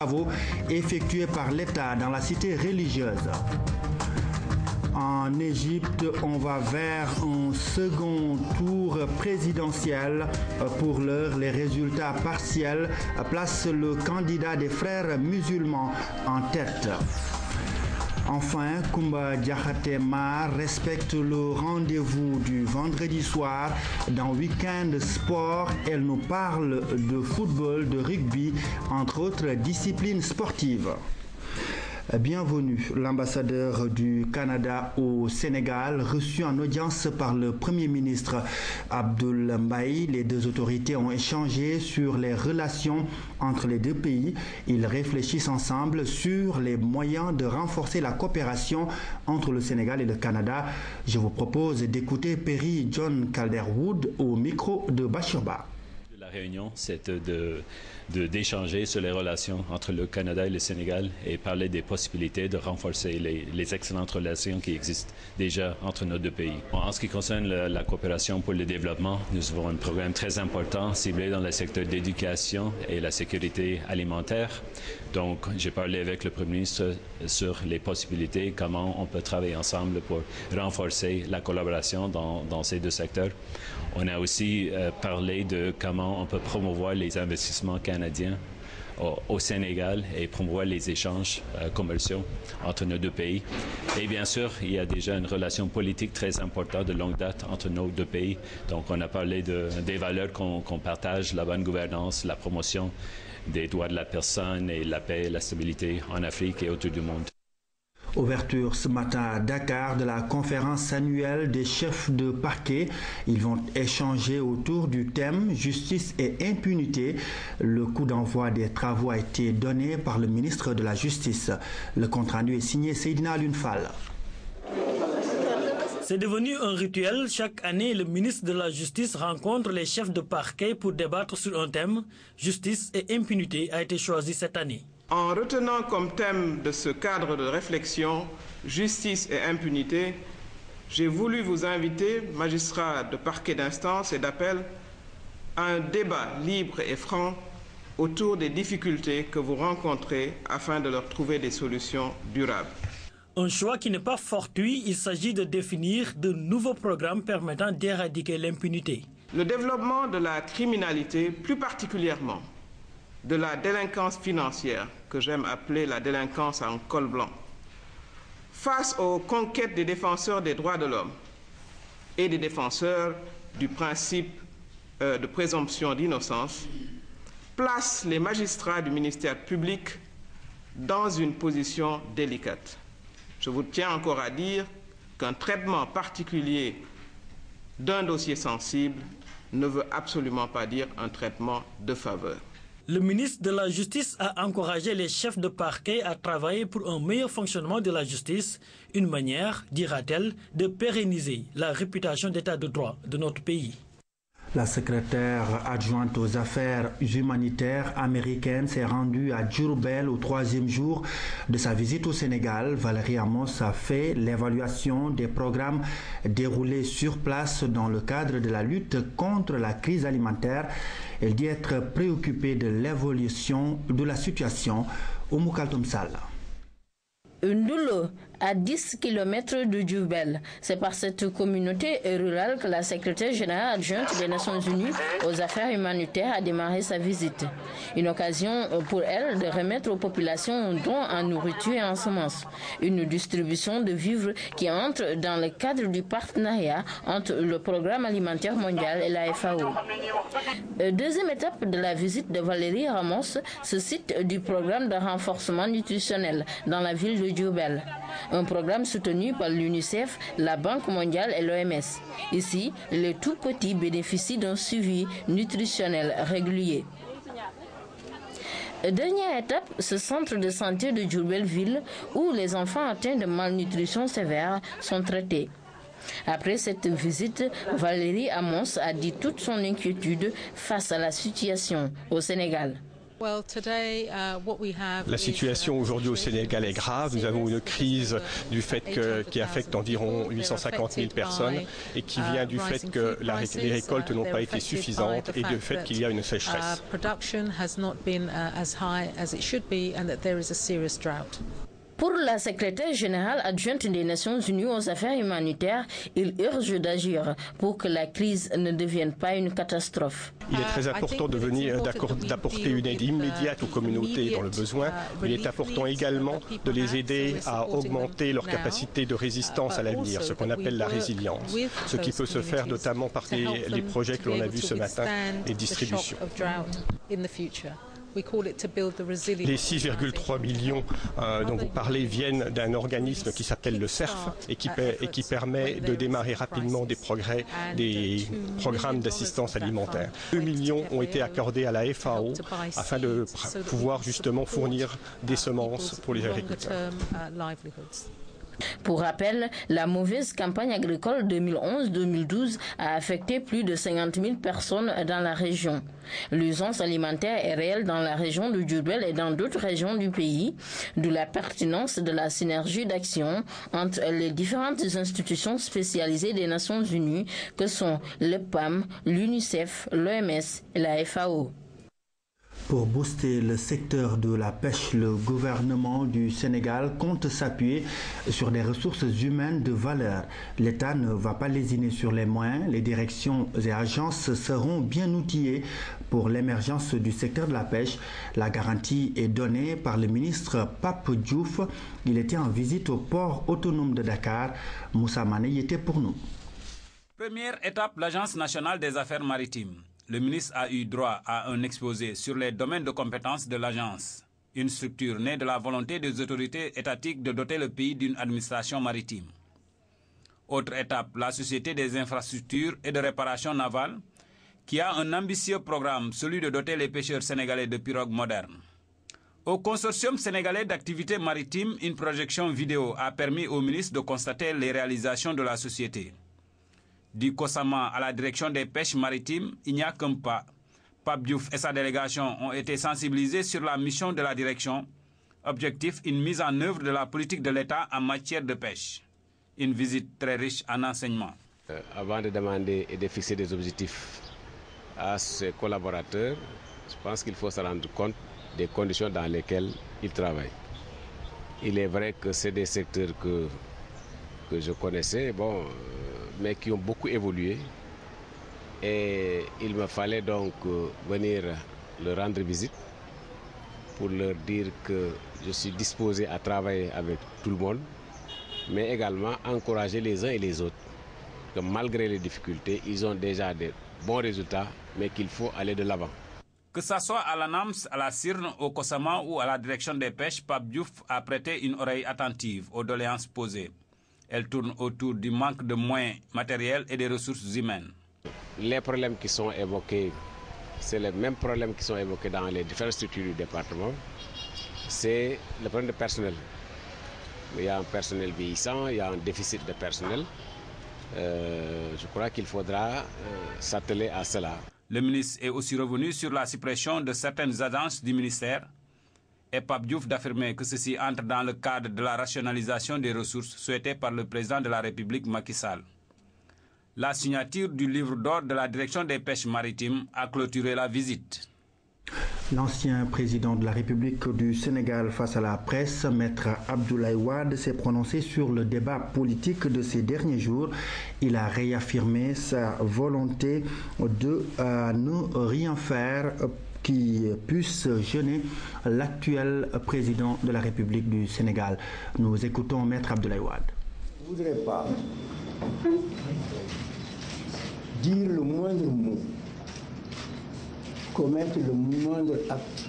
travaux effectués par l'État dans la cité religieuse. En Égypte, on va vers un second tour présidentiel. Pour l'heure, les résultats partiels placent le candidat des frères musulmans en tête. Enfin, Koumba Diakhaté Mar respecte le rendez-vous du vendredi soir dans Week-end Sport. Elle nous parle de football, de rugby, entre autres disciplines sportives. Bienvenue, l'ambassadeur du Canada au Sénégal, reçu en audience par le Premier ministre Abdoul Mbaye. Les deux autorités ont échangé sur les relations entre les deux pays. Ils réfléchissent ensemble sur les moyens de renforcer la coopération entre le Sénégal et le Canada. Je vous propose d'écouter Perry John Calderwood au micro de Bachirba. La réunion, c'est d'échanger sur les relations entre le Canada et le Sénégal et parler des possibilités de renforcer les excellentes relations qui existent déjà entre nos deux pays. En ce qui concerne la coopération pour le développement, nous avons un programme très important ciblé dans le secteur d'éducation et la sécurité alimentaire. Donc, j'ai parlé avec le Premier ministre sur les possibilités, comment on peut travailler ensemble pour renforcer la collaboration dans ces deux secteurs. On a aussi parlé de comment on peut promouvoir les investissements canadiens au Sénégal et promouvoir les échanges commerciaux entre nos deux pays. Et bien sûr, il y a déjà une relation politique très importante de longue date entre nos deux pays. Donc, on a parlé des valeurs qu'on partage, la bonne gouvernance, la promotion des droits de la personne et la paix et la stabilité en Afrique et autour du monde. Ouverture ce matin à Dakar de la conférence annuelle des chefs de parquet. Ils vont échanger autour du thème justice et impunité. Le coup d'envoi des travaux a été donné par le ministre de la Justice. Le compte-rendu est signé Seydina Alunfal. C'est devenu un rituel. Chaque année, le ministre de la Justice rencontre les chefs de parquet pour débattre sur un thème. Justice et impunité a été choisi cette année. En retenant comme thème de ce cadre de réflexion justice et impunité, j'ai voulu vous inviter, magistrats de parquet d'instance et d'appel, à un débat libre et franc autour des difficultés que vous rencontrez afin de leur trouver des solutions durables. Un choix qui n'est pas fortuit, il s'agit de définir de nouveaux programmes permettant d'éradiquer l'impunité. Le développement de la criminalité, plus particulièrement de la délinquance financière, que j'aime appeler la délinquance en col blanc, face aux conquêtes des défenseurs des droits de l'homme et des défenseurs du principe de présomption d'innocence, place les magistrats du ministère public dans une position délicate. Je vous tiens encore à dire qu'un traitement particulier d'un dossier sensible ne veut absolument pas dire un traitement de faveur. Le ministre de la Justice a encouragé les chefs de parquet à travailler pour un meilleur fonctionnement de la justice, une manière, dira-t-elle, de pérenniser la réputation d'état de droit de notre pays. La secrétaire adjointe aux affaires humanitaires américaine s'est rendue à Diourbel au 3e jour de sa visite au Sénégal. Valérie Amos a fait l'évaluation des programmes déroulés sur place dans le cadre de la lutte contre la crise alimentaire. Elle dit être préoccupée de l'évolution de la situation au Moukaltoum Sall. Ndoulo, à 10 km de Diourbel. C'est par cette communauté rurale que la secrétaire générale adjointe des Nations Unies aux affaires humanitaires a démarré sa visite. Une occasion pour elle de remettre aux populations un don en nourriture et en semences. Une distribution de vivres qui entre dans le cadre du partenariat entre le Programme alimentaire mondial et la FAO. Deuxième étape de la visite de Valérie Ramos, ce site du programme de renforcement nutritionnel dans la ville de Diourbel. Un programme soutenu par l'UNICEF, la Banque mondiale et l'OMS. Ici, les tout petits bénéficient d'un suivi nutritionnel régulier. Dernière étape, ce centre de santé de Diourbel-Ville où les enfants atteints de malnutrition sévère sont traités. Après cette visite, Valérie Amos a dit toute son inquiétude face à la situation au Sénégal. La situation aujourd'hui au Sénégal est grave. Nous avons une crise du fait qui affecte environ 850 000 personnes et qui vient du fait que les récoltes n'ont pas été suffisantes et du fait qu'il y a une sécheresse. Pour la secrétaire générale adjointe des Nations Unies aux affaires humanitaires, il urge d'agir pour que la crise ne devienne pas une catastrophe. Il est très important d'apporter une aide immédiate aux communautés dans le besoin. Il est important également de les aider à augmenter leur capacité de résistance à l'avenir, ce qu'on appelle la résilience, ce qui peut se faire notamment par les projets que l'on a vus ce matin, les distributions. Les 6,3 millions dont vous parlez viennent d'un organisme qui s'appelle le CERF et qui permet de démarrer rapidement des programmes d'assistance alimentaire. 2 millions ont été accordés à la FAO afin de pouvoir justement fournir des semences pour les agriculteurs. Pour rappel, la mauvaise campagne agricole 2011-2012 a affecté plus de 50 000 personnes dans la région. L'urgence alimentaire est réelle dans la région de Diourbel et dans d'autres régions du pays, d'où la pertinence de la synergie d'action entre les différentes institutions spécialisées des Nations Unies que sont le PAM, l'UNICEF, l'OMS et la FAO. Pour booster le secteur de la pêche, le gouvernement du Sénégal compte s'appuyer sur des ressources humaines de valeur. L'État ne va pas lésiner sur les moyens. Les directions et agences seront bien outillées pour l'émergence du secteur de la pêche. La garantie est donnée par le ministre Pape Diouf. Il était en visite au port autonome de Dakar. Moussa Mané y était pour nous. Première étape, l'Agence nationale des affaires maritimes. Le ministre a eu droit à un exposé sur les domaines de compétences de l'agence, une structure née de la volonté des autorités étatiques de doter le pays d'une administration maritime. Autre étape, la Société des infrastructures et de réparation navale, qui a un ambitieux programme, celui de doter les pêcheurs sénégalais de pirogues modernes. Au consortium sénégalais d'activités maritimes, une projection vidéo a permis au ministre de constater les réalisations de la société. Du COSAMA à la direction des pêches maritimes, il n'y a qu'un pas. Pape Diouf et sa délégation ont été sensibilisés sur la mission de la direction. Objectif, une mise en œuvre de la politique de l'État en matière de pêche. Une visite très riche en enseignements. Avant de demander et de fixer des objectifs à ses collaborateurs, je pense qu'il faut se rendre compte des conditions dans lesquelles ils travaillent. Il est vrai que c'est des secteurs que je connaissais, mais qui ont beaucoup évolué. Et il me fallait donc venir leur rendre visite pour leur dire que je suis disposé à travailler avec tout le monde, mais également encourager les uns et les autres, que malgré les difficultés, ils ont déjà de bons résultats, mais qu'il faut aller de l'avant. Que ce soit à l'ANAMS, à la CIRN, au COSAMA ou à la direction des pêches, Pape Diouf a prêté une oreille attentive aux doléances posées. Elle tourne autour du manque de moyens matériels et des ressources humaines. Les problèmes qui sont évoqués, c'est les mêmes problèmes qui sont évoqués dans les différentes structures du département. C'est le problème de personnel. Il y a un personnel vieillissant, il y a un déficit de personnel. Je crois qu'il faudra s'atteler à cela. Le ministre est aussi revenu sur la suppression de certaines agences du ministère et Pape Diouf d'affirmer que ceci entre dans le cadre de la rationalisation des ressources souhaitée par le président de la République Macky Sall. La signature du livre d'or de la direction des pêches maritimes a clôturé la visite. L'ancien président de la République du Sénégal face à la presse, Maître Abdoulaye Wade, s'est prononcé sur le débat politique de ces derniers jours. Il a réaffirmé sa volonté de ne rien faire qui puisse gêner l'actuel président de la République du Sénégal. Nous écoutons Maître Abdoulaye Wade. Je ne voudrais pas dire le moindre mot, commettre le moindre acte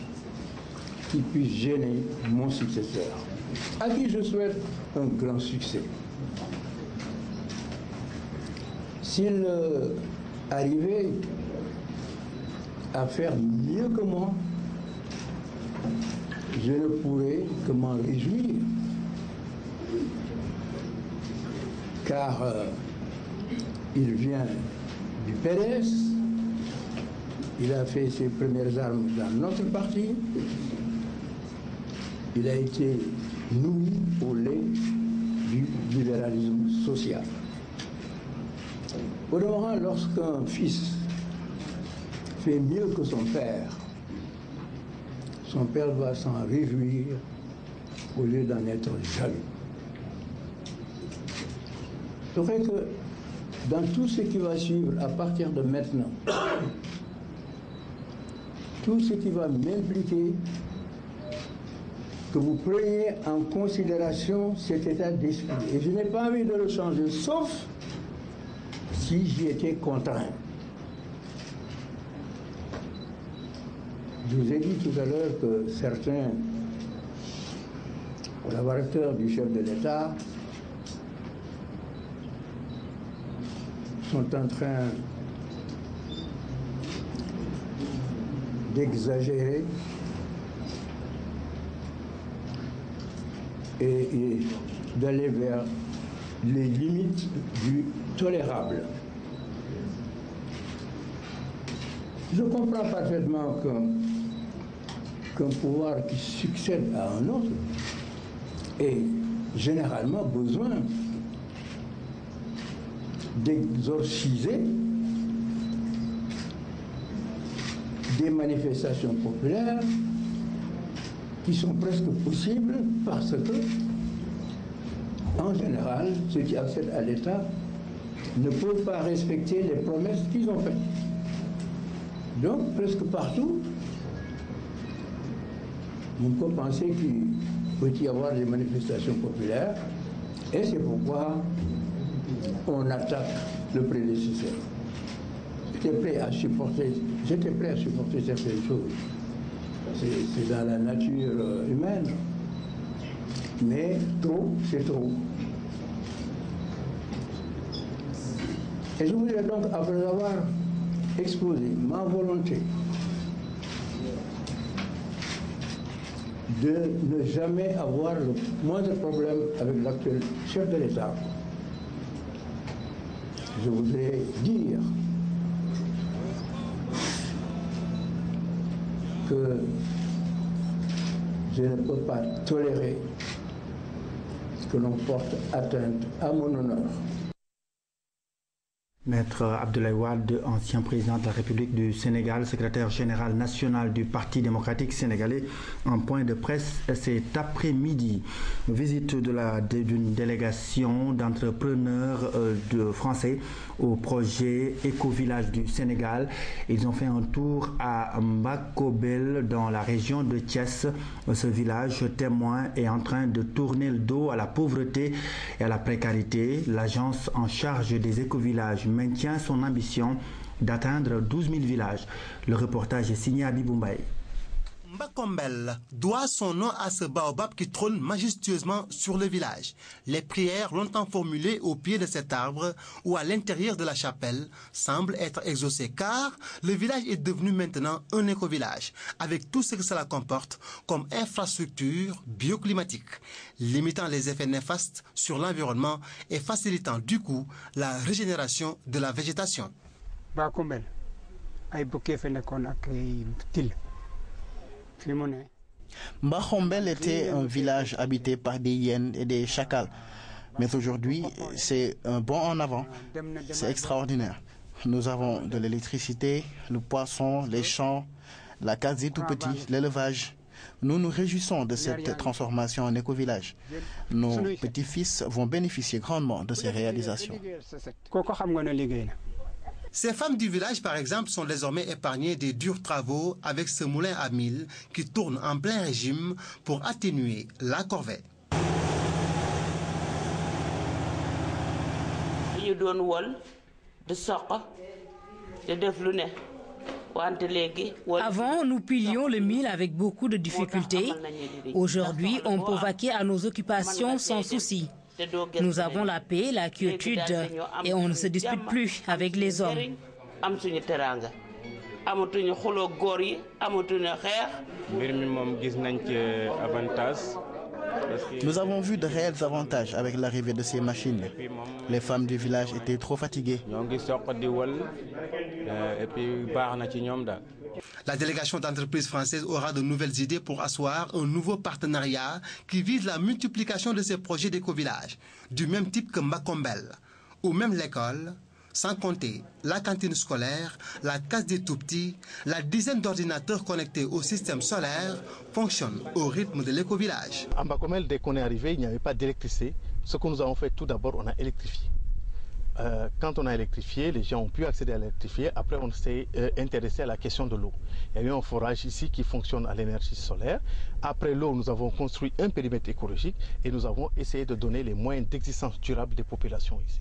qui puisse gêner mon successeur, à qui je souhaite un grand succès. S'il arrivait à faire mieux que moi, je ne pourrais que m'en réjouir, car il vient du PDS, Il a fait ses premières armes dans notre parti. Il a été nourri au lait du libéralisme social. Au demeurant, lorsqu'un fils fait mieux que son père doit s'en réjouir au lieu d'en être jaloux. C'est vrai que dans tout ce qui va suivre à partir de maintenant, tout ce qui va m'impliquer, que vous preniez en considération cet état d'esprit. Et je n'ai pas envie de le changer, sauf si j'y étais contraint. Je vous ai dit tout à l'heure que certains collaborateurs du chef de l'État sont en train d'exagérer et d'aller vers les limites du tolérable. Je comprends parfaitement qu'un pouvoir qui succède à un autre ait généralement besoin d'exorciser des manifestations populaires qui sont presque possibles parce que, en général, ceux qui accèdent à l'État ne peuvent pas respecter les promesses qu'ils ont faites. Donc, presque partout, on peut penser qu'il peut y avoir des manifestations populaires, et c'est pourquoi on attaque le prédécesseur. J'étais prêt à supporter certaines choses. C'est dans la nature humaine. Mais trop, c'est trop. Et je voudrais donc, après avoir exposé ma volonté de ne jamais avoir le moindre problème avec l'actuel chef de l'État, je voudrais dire que je ne peux pas tolérer que l'on porte atteinte à mon honneur. Maître Abdoulaye Wade, ancien président de la République du Sénégal, secrétaire général national du Parti démocratique sénégalais, en point de presse cet après-midi. Visite d'une délégation d'entrepreneurs français au projet Éco-Village du Sénégal. Ils ont fait un tour à Mbakobel dans la région de Thiès. Ce village témoin est en train de tourner le dos à la pauvreté et à la précarité. L'agence en charge des éco-villages maintient son ambition d'atteindre 12 000 villages. Le reportage est signé à Biboumbay. Mbakombel doit son nom à ce baobab qui trône majestueusement sur le village. Les prières longtemps formulées au pied de cet arbre ou à l'intérieur de la chapelle semblent être exaucées car le village est devenu maintenant un éco-village avec tout ce que cela comporte comme infrastructure bioclimatique, limitant les effets néfastes sur l'environnement et facilitant du coup la régénération de la végétation. Mbakombel était un village habité par des hyènes et des chacals. Mais aujourd'hui, c'est un bond en avant. C'est extraordinaire. Nous avons de l'électricité, le poisson, les champs, la case des tout-petits, l'élevage. Nous nous réjouissons de cette transformation en éco-village. Nos petits-fils vont bénéficier grandement de ces réalisations. Ces femmes du village, par exemple, sont désormais épargnées des durs travaux avec ce moulin à mil qui tourne en plein régime pour atténuer la corvée. Avant, nous pilions le mil avec beaucoup de difficultés. Aujourd'hui, on peut vaquer à nos occupations sans souci. Nous avons la paix, la quiétude et on ne se dispute plus avec les hommes. Nous avons vu de réels avantages avec l'arrivée de ces machines. Les femmes du village étaient trop fatiguées. La délégation d'entreprises françaises aura de nouvelles idées pour asseoir un nouveau partenariat qui vise la multiplication de ces projets d'éco-village, du même type que Macombel, ou même l'école, sans compter la cantine scolaire, la case des tout-petits, la dizaine d'ordinateurs connectés au système solaire fonctionnent au rythme de l'éco-village. À Macombel, dès qu'on est arrivé, il n'y avait pas d'électricité. Ce que nous avons fait tout d'abord, on a électrifié. Quand on a électrifié, les gens ont pu accéder à l'électrifié. Après, on s'est intéressé à la question de l'eau. Il y a eu un forage ici qui fonctionne à l'énergie solaire. Après l'eau, nous avons construit un périmètre écologique et nous avons essayé de donner les moyens d'existence durable des populations ici.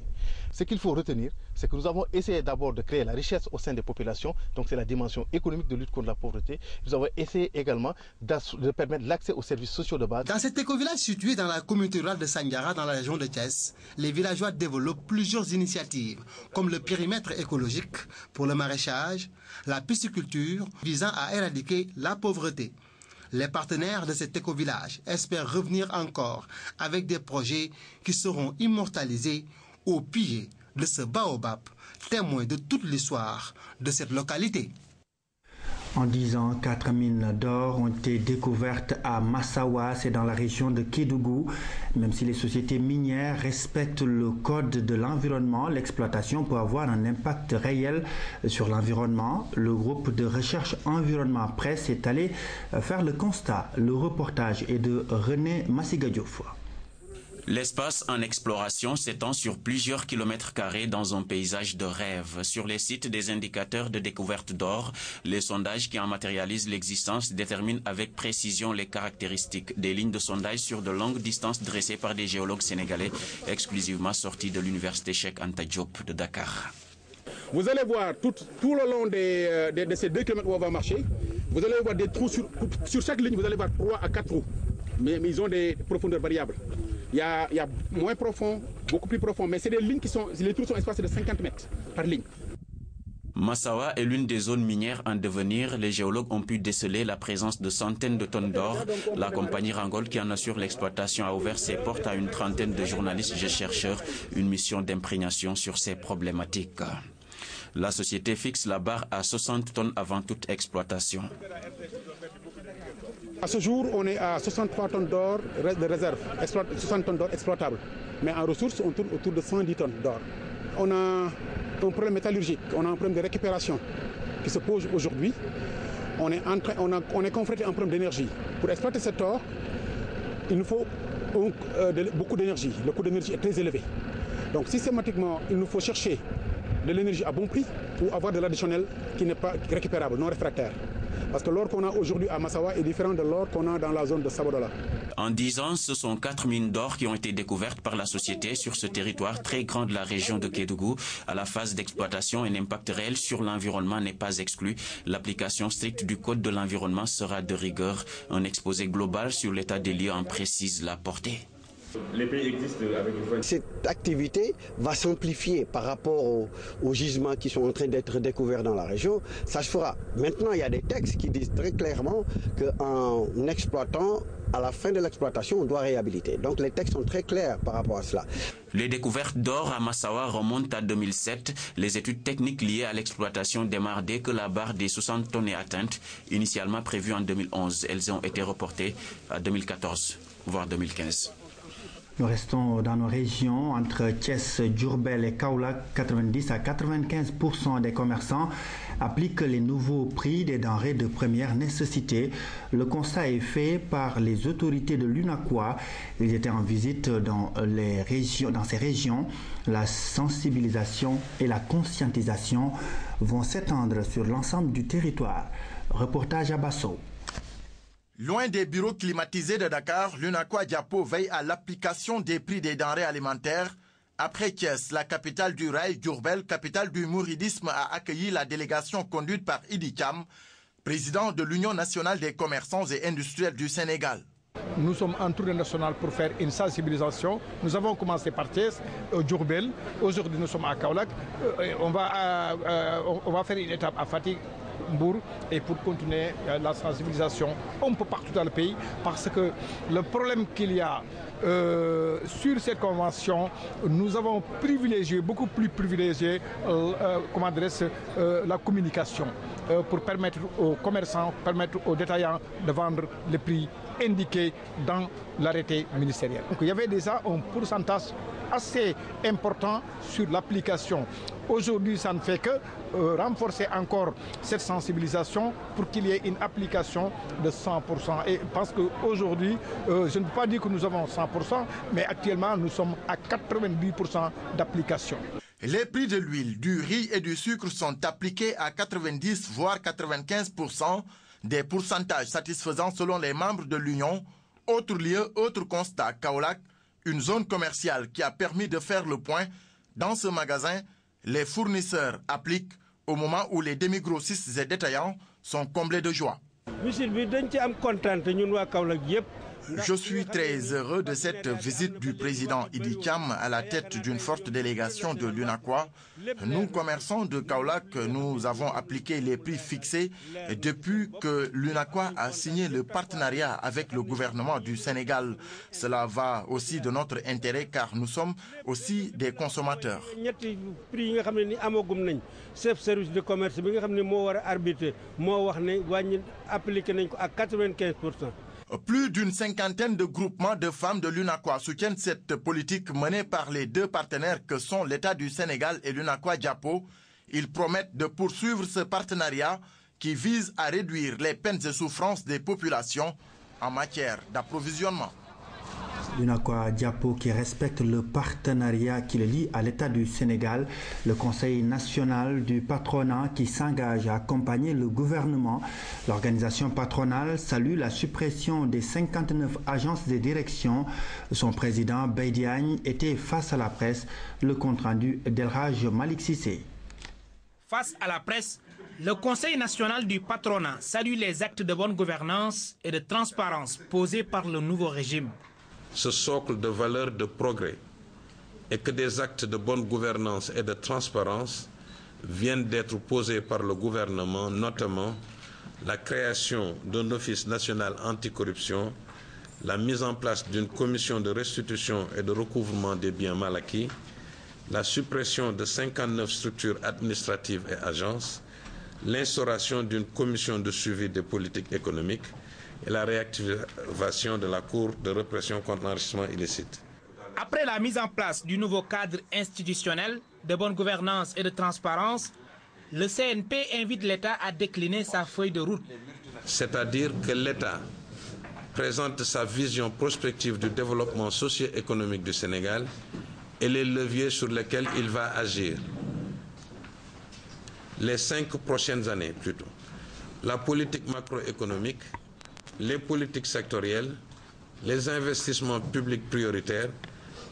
Ce qu'il faut retenir, c'est que nous avons essayé d'abord de créer la richesse au sein des populations, donc c'est la dimension économique de lutte contre la pauvreté. Nous avons essayé également de permettre l'accès aux services sociaux de base. Dans cet éco-village situé dans la communauté rurale de Sandiara, dans la région de Thiès, les villageois développent plusieurs initiatives, comme le périmètre écologique pour le maraîchage, la pisciculture, visant à éradiquer la pauvreté. Les partenaires de cet éco-village espèrent revenir encore avec des projets qui seront immortalisés au pied de ce baobab, témoin de toute l'histoire de cette localité. En 10 ans, 4 mines d'or ont été découvertes à Massawa, c'est dans la région de Kédougou. Même si les sociétés minières respectent le code de l'environnement, l'exploitation peut avoir un impact réel sur l'environnement. Le groupe de recherche environnement Presse est allé faire le constat. Le reportage est de René Massigadiouf. L'espace en exploration s'étend sur plusieurs kilomètres carrés dans un paysage de rêve. Sur les sites des indicateurs de découverte d'or, les sondages qui en matérialisent l'existence déterminent avec précision les caractéristiques. Des lignes de sondage sur de longues distances dressées par des géologues sénégalais exclusivement sortis de l'université Cheikh Anta Diop de Dakar. Vous allez voir tout le long de ces 2 km où on va marcher, vous allez voir des trous sur chaque ligne, vous allez voir 3 à 4 trous. Mais ils ont des profondeurs variables. Il y a moins profond, beaucoup plus profond, mais c'est des lignes les trous sont espacés de 50 mètres par ligne. Massawa est l'une des zones minières en devenir. Les géologues ont pu déceler la présence de centaines de tonnes d'or. La compagnie Rangol, qui en assure l'exploitation, a ouvert ses portes à une trentaine de journalistes et chercheurs, une mission d'imprégnation sur ces problématiques. La société fixe la barre à 60 tonnes avant toute exploitation. À ce jour, on est à 63 tonnes d'or de réserve, 60 tonnes d'or exploitables. Mais en ressources, on tourne autour de 110 tonnes d'or. On a un problème métallurgique, on a un problème de récupération qui se pose aujourd'hui. On est confronté à un problème d'énergie. Pour exploiter cet or, il nous faut beaucoup d'énergie. Le coût d'énergie est très élevé. Donc systématiquement, il nous faut chercher de l'énergie à bon prix ou avoir de l'additionnel qui n'est pas récupérable, non réfractaire. Parce que l'or qu'on a aujourd'hui à Massawa est différent de l'or qu'on a dans la zone de Sabodola. En 10 ans, ce sont 4 mines d'or qui ont été découvertes par la société sur ce territoire très grand de la région de Kédougou. À la phase d'exploitation, un impact réel sur l'environnement n'est pas exclu. L'application stricte du Code de l'environnement sera de rigueur. Un exposé global sur l'état des lieux en précise la portée. Les pays existent avec une... Cette activité va s'amplifier par rapport aux gisements qui sont en train d'être découverts dans la région. Ça se fera. Maintenant, il y a des textes qui disent très clairement qu'en exploitant, à la fin de l'exploitation, on doit réhabiliter. Donc les textes sont très clairs par rapport à cela. Les découvertes d'or à Massawa remontent à 2007. Les études techniques liées à l'exploitation démarrent dès que la barre des 60 tonnes est atteinte, initialement prévue en 2011. Elles ont été reportées à 2014, voire 2015. Nous restons dans nos régions entre Thiès, Diourbel et Kaolack. 90 à 95% des commerçants appliquent les nouveaux prix des denrées de première nécessité. Le constat est fait par les autorités de l'UNACOIS. Ils étaient en visite dans ces régions. La sensibilisation et la conscientisation vont s'étendre sur l'ensemble du territoire. Reportage à Basso. Loin des bureaux climatisés de Dakar, l'UNACOIS Diapo veille à l'application des prix des denrées alimentaires. Après Thiès, la capitale du rail, Diourbel, capitale du mouridisme, a accueilli la délégation conduite par Idi Thiam, président de l'Union nationale des commerçants et industriels du Sénégal. Nous sommes en tournée nationale pour faire une sensibilisation. Nous avons commencé par Thiès, Diourbel. Aujourd'hui, nous sommes à Kaolack. On va faire une étape à Fatick. Mbour et pour continuer la sensibilisation un peu partout dans le pays, parce que le problème qu'il y a sur cette convention, nous avons privilégié, beaucoup plus privilégié la communication pour permettre aux commerçants, permettre aux détaillants de vendre les prix indiqués dans l'arrêté ministériel. Donc il y avait déjà un pourcentage assez important sur l'application. Aujourd'hui, ça ne fait que renforcer encore cette sensibilisation pour qu'il y ait une application de 100%. Et parce qu'aujourd'hui, je ne peux pas dire que nous avons 100%, mais actuellement, nous sommes à 90% d'application. Les prix de l'huile, du riz et du sucre sont appliqués à 90 voire 95%, des pourcentages satisfaisants selon les membres de l'Union. Autre lieu, autre constat, Kaolack, une zone commerciale qui a permis de faire le point. Dans ce magasin, les fournisseurs appliquent au moment où les demi-grossistes et détaillants sont comblés de joie. Je suis très heureux de cette visite du président Idi Thiam à la tête d'une forte délégation de l'UNACOIS. Nous, commerçants de Kaolack, nous avons appliqué les prix fixés depuis que l'UNACOIS a signé le partenariat avec le gouvernement du Sénégal. Cela va aussi de notre intérêt car nous sommes aussi des consommateurs. Chef service de commerce bi nga xam ne moo war a arbitrer moo wax ne wàññi appliqué nañ ko à 95%. Plus d'une cinquantaine de groupements de femmes de l'UNACOIS soutiennent cette politique menée par les deux partenaires que sont l'État du Sénégal et l'UNACOIS Diapo. Ils promettent de poursuivre ce partenariat qui vise à réduire les peines et souffrances des populations en matière d'approvisionnement. L'UNACOIS Diapo qui respecte le partenariat qui le lie à l'État du Sénégal, le Conseil national du patronat qui s'engage à accompagner le gouvernement. L'organisation patronale salue la suppression des 59 agences de direction. Son président Beidiagne était face à la presse. Le compte-rendu d'Elhaj Malik Sissé. Face à la presse, le Conseil national du patronat salue les actes de bonne gouvernance et de transparence posés par le nouveau régime. Ce socle de valeurs de progrès et que des actes de bonne gouvernance et de transparence viennent d'être posés par le gouvernement, notamment la création d'un office national anticorruption, la mise en place d'une commission de restitution et de recouvrement des biens mal acquis, la suppression de 59 structures administratives et agences, l'instauration d'une commission de suivi des politiques économiques, et la réactivation de la Cour de répression contre l'enrichissement illicite. Après la mise en place du nouveau cadre institutionnel de bonne gouvernance et de transparence, le CNP invite l'État à décliner sa feuille de route. C'est-à-dire que l'État présente sa vision prospective du développement socio-économique du Sénégal et les leviers sur lesquels il va agir. Les 5 prochaines années plutôt. La politique macroéconomique, les politiques sectorielles, les investissements publics prioritaires,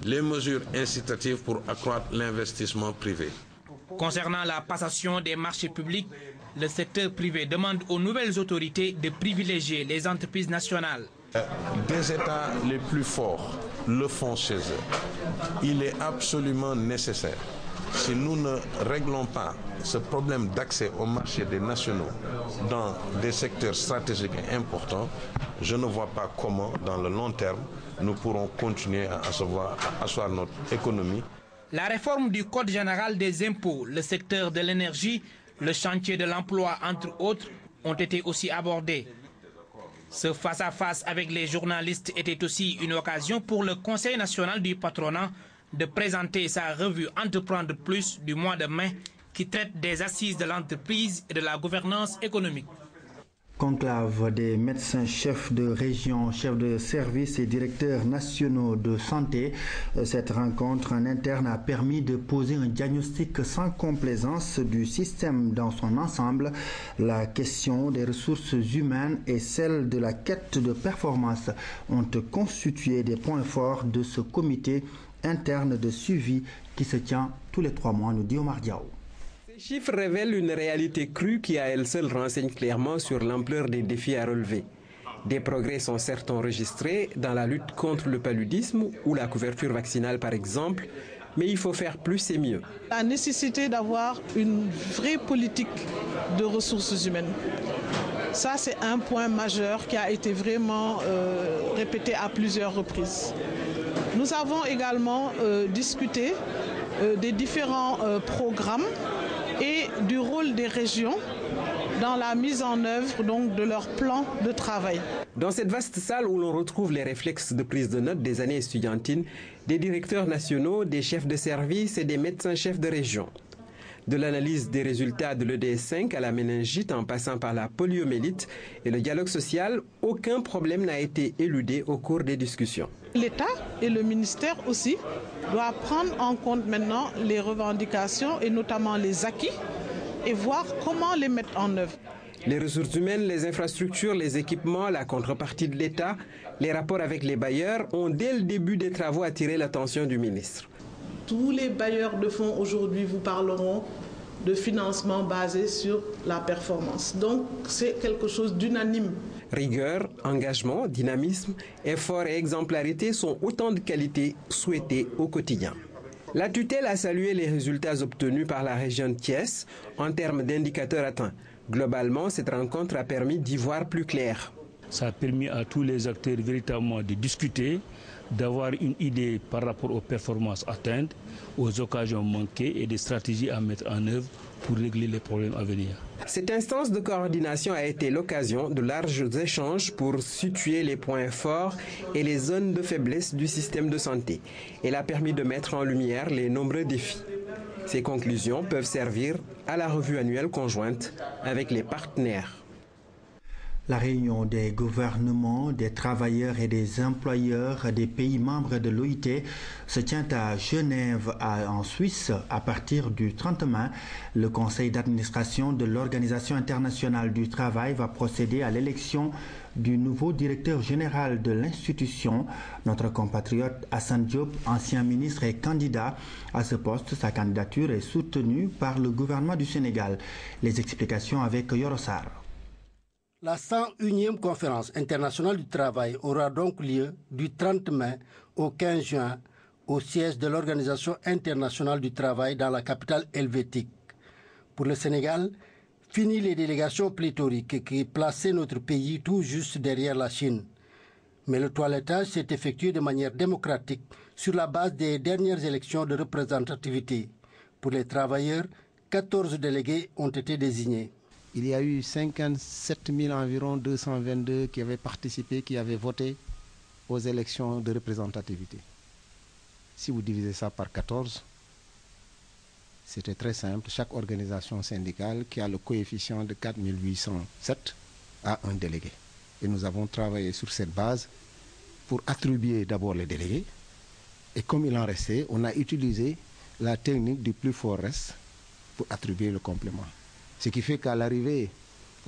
les mesures incitatives pour accroître l'investissement privé. Concernant la passation des marchés publics, le secteur privé demande aux nouvelles autorités de privilégier les entreprises nationales. Des États les plus forts le font chez eux. Il est absolument nécessaire. Si nous ne réglons pas ce problème d'accès au marché des nationaux dans des secteurs stratégiques et importants, je ne vois pas comment, dans le long terme, nous pourrons continuer à asseoir notre économie. La réforme du Code général des impôts, le secteur de l'énergie, le chantier de l'emploi, entre autres, ont été aussi abordés. Ce face-à-face avec les journalistes était aussi une occasion pour le Conseil national du patronat de présenter sa revue Entreprendre Plus du mois de mai qui traite des assises de l'entreprise et de la gouvernance économique. Conclave des médecins chefs de région, chefs de service et directeurs nationaux de santé. Cette rencontre en interne a permis de poser un diagnostic sans complaisance du système dans son ensemble. La question des ressources humaines et celle de la quête de performance ont constitué des points forts de ce comité interne de suivi qui se tient tous les 3 mois, nous dit Omar Diaw. Ces chiffres révèlent une réalité crue qui à elle seule renseigne clairement sur l'ampleur des défis à relever. Des progrès sont certes enregistrés dans la lutte contre le paludisme ou la couverture vaccinale par exemple, mais il faut faire plus et mieux. La nécessité d'avoir une vraie politique de ressources humaines. Ça, c'est un point majeur qui a été vraiment répété à plusieurs reprises. Nous avons également discuté des différents programmes et du rôle des régions dans la mise en œuvre donc, de leur plan de travail. Dans cette vaste salle où l'on retrouve les réflexes de prise de notes des années estudiantines, des directeurs nationaux, des chefs de service et des médecins-chefs de région. De l'analyse des résultats de l'EDS5 à la méningite en passant par la poliomyélite et le dialogue social, aucun problème n'a été éludé au cours des discussions. L'État et le ministère aussi doivent prendre en compte maintenant les revendications et notamment les acquis et voir comment les mettre en œuvre. Les ressources humaines, les infrastructures, les équipements, la contrepartie de l'État, les rapports avec les bailleurs ont dès le début des travaux attiré l'attention du ministre. Tous les bailleurs de fonds aujourd'hui vous parleront de financement basé sur la performance. Donc c'est quelque chose d'unanime. Rigueur, engagement, dynamisme, effort et exemplarité sont autant de qualités souhaitées au quotidien. La tutelle a salué les résultats obtenus par la région de Thiès en termes d'indicateurs atteints. Globalement, cette rencontre a permis d'y voir plus clair. Ça a permis à tous les acteurs véritablement de discuter, d'avoir une idée par rapport aux performances atteintes, aux occasions manquées et des stratégies à mettre en œuvre pour régler les problèmes à venir. Cette instance de coordination a été l'occasion de larges échanges pour situer les points forts et les zones de faiblesse du système de santé. Elle a permis de mettre en lumière les nombreux défis. Ces conclusions peuvent servir à la revue annuelle conjointe avec les partenaires. La réunion des gouvernements, des travailleurs et des employeurs des pays membres de l'OIT se tient à Genève, en Suisse, à partir du 30 mai. Le conseil d'administration de l'Organisation internationale du travail va procéder à l'élection du nouveau directeur général de l'institution. Notre compatriote Assane Diop, ancien ministre et candidat à ce poste, sa candidature est soutenue par le gouvernement du Sénégal. Les explications avec Yorosar. La 101e conférence internationale du travail aura donc lieu du 30 mai au 15 juin au siège de l'Organisation internationale du travail dans la capitale helvétique. Pour le Sénégal, fini les délégations pléthoriques qui plaçaient notre pays tout juste derrière la Chine. Mais le toilettage s'est effectué de manière démocratique sur la base des dernières élections de représentativité. Pour les travailleurs, 14 délégués ont été désignés. Il y a eu 57 environ 222 qui avaient participé, qui avaient voté aux élections de représentativité. Si vous divisez ça par 14, c'était très simple. Chaque organisation syndicale qui a le coefficient de 4807 a un délégué. Et nous avons travaillé sur cette base pour attribuer d'abord les délégués. Et comme il en restait, on a utilisé la technique du plus fort reste pour attribuer le complément. Ce qui fait qu'à l'arrivée,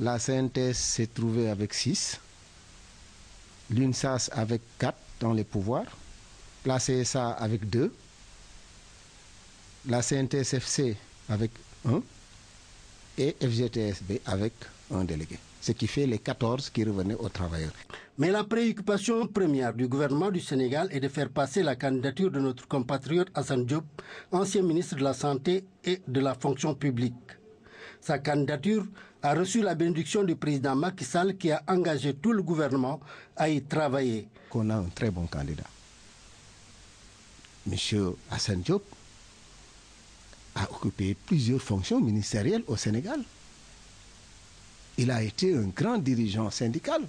la CNTS s'est trouvée avec 6, l'UNSAS avec 4 dans les pouvoirs, la CSA avec 2, la CNTS-FC avec 1 et FGTSB avec un délégué. Ce qui fait les 14 qui revenaient aux travailleurs. Mais la préoccupation première du gouvernement du Sénégal est de faire passer la candidature de notre compatriote Assane Diop, ancien ministre de la Santé et de la Fonction publique. Sa candidature a reçu la bénédiction du président Macky Sall qui a engagé tout le gouvernement à y travailler. On a un très bon candidat. Monsieur Assane Diop a occupé plusieurs fonctions ministérielles au Sénégal. Il a été un grand dirigeant syndical.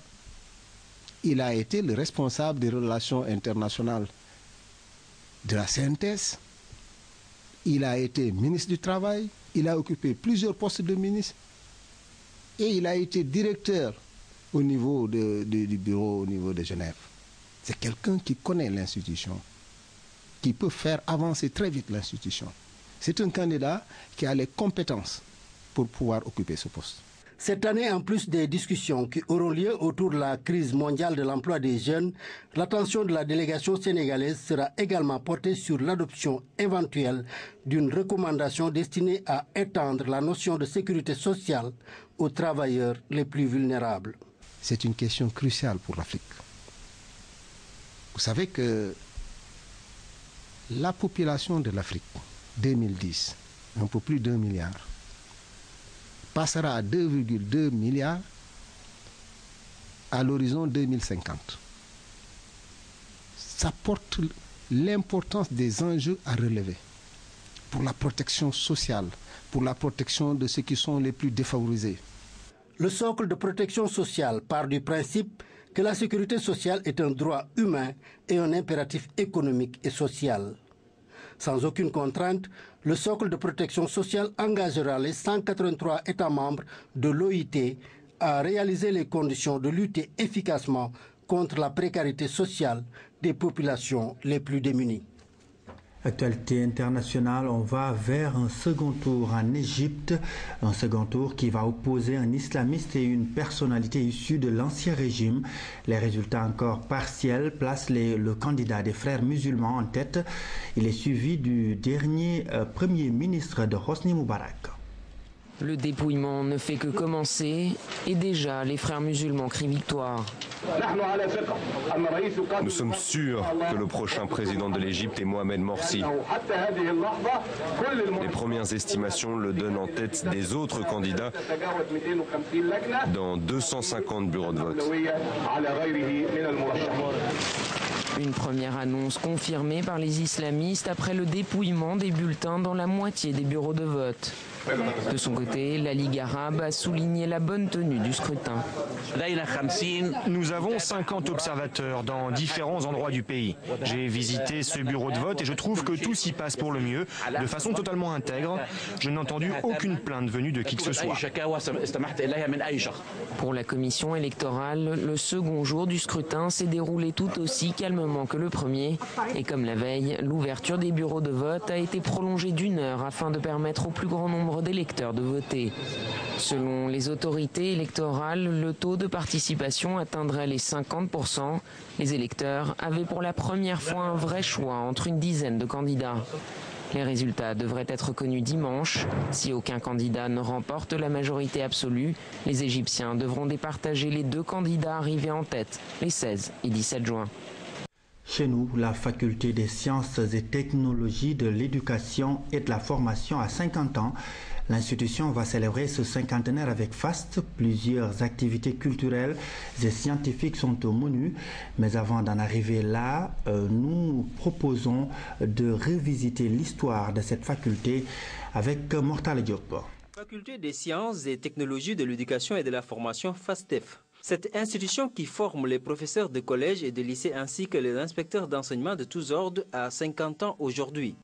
Il a été le responsable des relations internationales de la CNTS. Il a été ministre du Travail. Il a occupé plusieurs postes de ministre. Et il a été directeur au niveau du bureau au niveau de Genève. C'est quelqu'un qui connaît l'institution, qui peut faire avancer très vite l'institution. C'est un candidat qui a les compétences pour pouvoir occuper ce poste. Cette année, en plus des discussions qui auront lieu autour de la crise mondiale de l'emploi des jeunes, l'attention de la délégation sénégalaise sera également portée sur l'adoption éventuelle d'une recommandation destinée à étendre la notion de sécurité sociale aux travailleurs les plus vulnérables. C'est une question cruciale pour l'Afrique. Vous savez que La population de l'Afrique, 2010, un peu plus d'1 milliard, passera à 2,2 milliards à l'horizon 2050. Ça porte l'importance des enjeux à relever pour la protection sociale, pour la protection de ceux qui sont les plus défavorisés. Le socle de protection sociale part du principe que la sécurité sociale est un droit humain et un impératif économique et social. Sans aucune contrainte, le socle de protection sociale engagera les 183 États membres de l'OIT à réaliser les conditions de lutter efficacement contre la précarité sociale des populations les plus démunies. Actualité internationale, on va vers un second tour en Égypte, un second tour qui va opposer un islamiste et une personnalité issue de l'ancien régime. Les résultats encore partiels placent le candidat des frères musulmans en tête. Il est suivi du dernier premier ministre de Hosni Moubarak. Le dépouillement ne fait que commencer et déjà les frères musulmans crient victoire. Nous sommes sûrs que le prochain président de l'Égypte est Mohamed Morsi. Les premières estimations le donnent en tête des autres candidats dans 250 bureaux de vote. Une première annonce confirmée par les islamistes après le dépouillement des bulletins dans la moitié des bureaux de vote. De son côté, la Ligue arabe a souligné la bonne tenue du scrutin. Nous avons 50 observateurs dans différents endroits du pays. J'ai visité ce bureau de vote et je trouve que tout s'y passe pour le mieux, de façon totalement intègre. Je n'ai entendu aucune plainte venue de qui que ce soit. Pour la commission électorale, le second jour du scrutin s'est déroulé tout aussi calmement que le premier. Et comme la veille, l'ouverture des bureaux de vote a été prolongée d'1 heure afin de permettre au plus grand nombre d'électeurs de voter. Selon les autorités électorales, le taux de participation atteindrait les 50%. Les électeurs avaient pour la première fois un vrai choix entre une dizaine de candidats. Les résultats devraient être connus dimanche. Si aucun candidat ne remporte la majorité absolue, les Égyptiens devront départager les 2 candidats arrivés en tête, les 16 et 17 juin. Chez nous, la faculté des sciences et technologies de l'éducation et de la formation a 50 ans. L'institution va célébrer ce cinquantenaire avec faste. Plusieurs activités culturelles et scientifiques sont au menu. Mais avant d'en arriver là, nous proposons de revisiter l'histoire de cette faculté avec Mortal Diop. Faculté des sciences et technologies de l'éducation et de la formation FASTEF. Cette institution qui forme les professeurs de collège et de lycée ainsi que les inspecteurs d'enseignement de tous ordres a 50 ans aujourd'hui.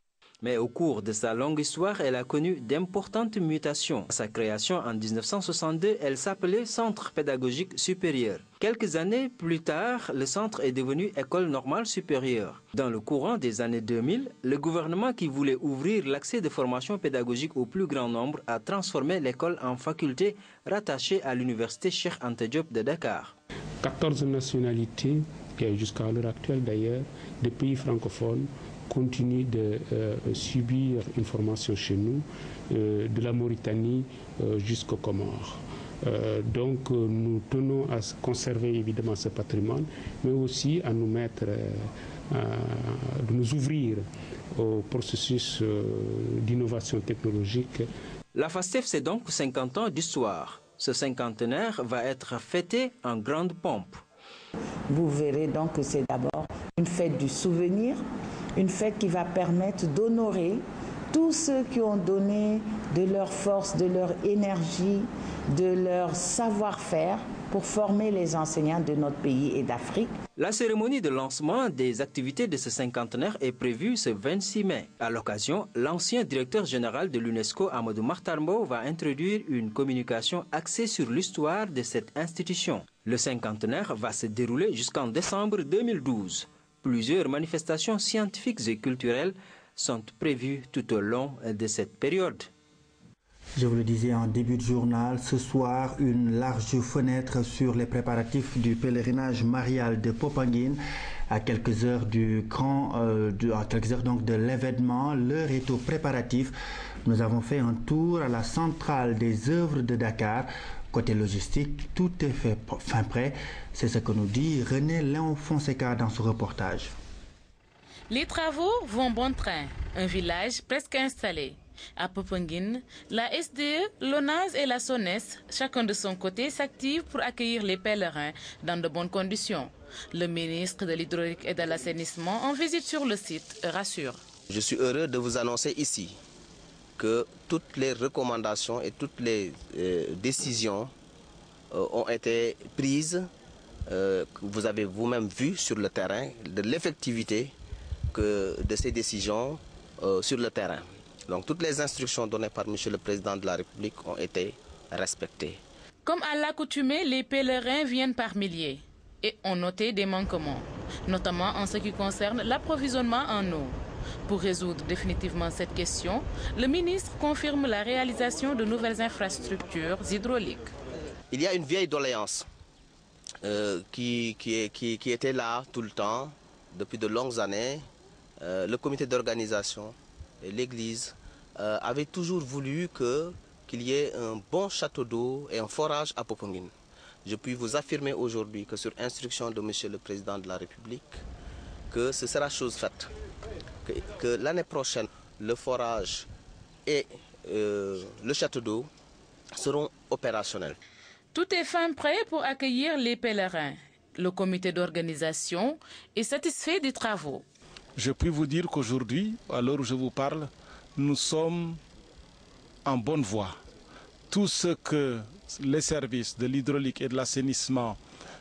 Mais au cours de sa longue histoire, elle a connu d'importantes mutations. À sa création en 1962, elle s'appelait Centre pédagogique supérieur. Quelques années plus tard, le centre est devenu École normale supérieure. Dans le courant des années 2000, le gouvernement qui voulait ouvrir l'accès de formation pédagogique au plus grand nombre a transformé l'école en faculté rattachée à l'université Cheikh Anta Diop de Dakar. 14 nationalités, et jusqu'à l'heure actuelle d'ailleurs, des pays francophones, continue de subir une formation chez nous, de la Mauritanie jusqu'aux Comores. Donc nous tenons à conserver évidemment ce patrimoine, mais aussi à nous mettre, de nous ouvrir au processus d'innovation technologique. La FASTEF, c'est donc 50 ans d'histoire. Ce cinquantenaire va être fêté en grande pompe. Vous verrez donc que c'est d'abord une fête du souvenir, une fête qui va permettre d'honorer tous ceux qui ont donné de leur force, de leur énergie, de leur savoir-faire pour former les enseignants de notre pays et d'Afrique. La cérémonie de lancement des activités de ce cinquantenaire est prévue ce 26 mai. À l'occasion, l'ancien directeur général de l'UNESCO, Amadou Mahtar Mbow, va introduire une communication axée sur l'histoire de cette institution. Le cinquantenaire va se dérouler jusqu'en décembre 2012. Plusieurs manifestations scientifiques et culturelles sont prévues tout au long de cette période. Je vous le disais en début de journal, ce soir, une large fenêtre sur les préparatifs du pèlerinage marial de Popenguine. À quelques heures donc de l'événement, l'heure est aux préparatifs. Nous avons fait un tour à la centrale des œuvres de Dakar. Côté logistique, tout est fin prêt. C'est ce que nous dit René Léon Fonseca dans ce reportage. Les travaux vont bon train, un village presque installé. À Popenguine, la SDE, l'ONAS et la SONES, chacun de son côté, s'activent pour accueillir les pèlerins dans de bonnes conditions. Le ministre de l'Hydraulique et de l'Assainissement, en visite sur le site, rassure. Je suis heureux de vous annoncer ici que toutes les recommandations et toutes les décisions ont été prises. Vous avez vous-même vu sur le terrain de l'effectivité de ces décisions sur le terrain. Donc toutes les instructions données par M. le Président de la République ont été respectées. Comme à l'accoutumée, les pèlerins viennent par milliers et ont noté des manquements, notamment en ce qui concerne l'approvisionnement en eau. Pour résoudre définitivement cette question, le ministre confirme la réalisation de nouvelles infrastructures hydrauliques. Il y a une vieille doléance qui était là tout le temps, depuis de longues années. Le comité d'organisation et l'Église avaient toujours voulu qu'il y ait un bon château d'eau et un forage à Popenguine. Je puis vous affirmer aujourd'hui que sur instruction de M. le Président de la République, que ce sera chose faite. Que l'année prochaine, le forage et le château d'eau seront opérationnels. Tout est fin prêt pour accueillir les pèlerins. Le comité d'organisation est satisfait des travaux. Je puis vous dire qu'aujourd'hui, à l'heure où je vous parle, nous sommes en bonne voie. Tout ce que les services de l'hydraulique et de l'assainissement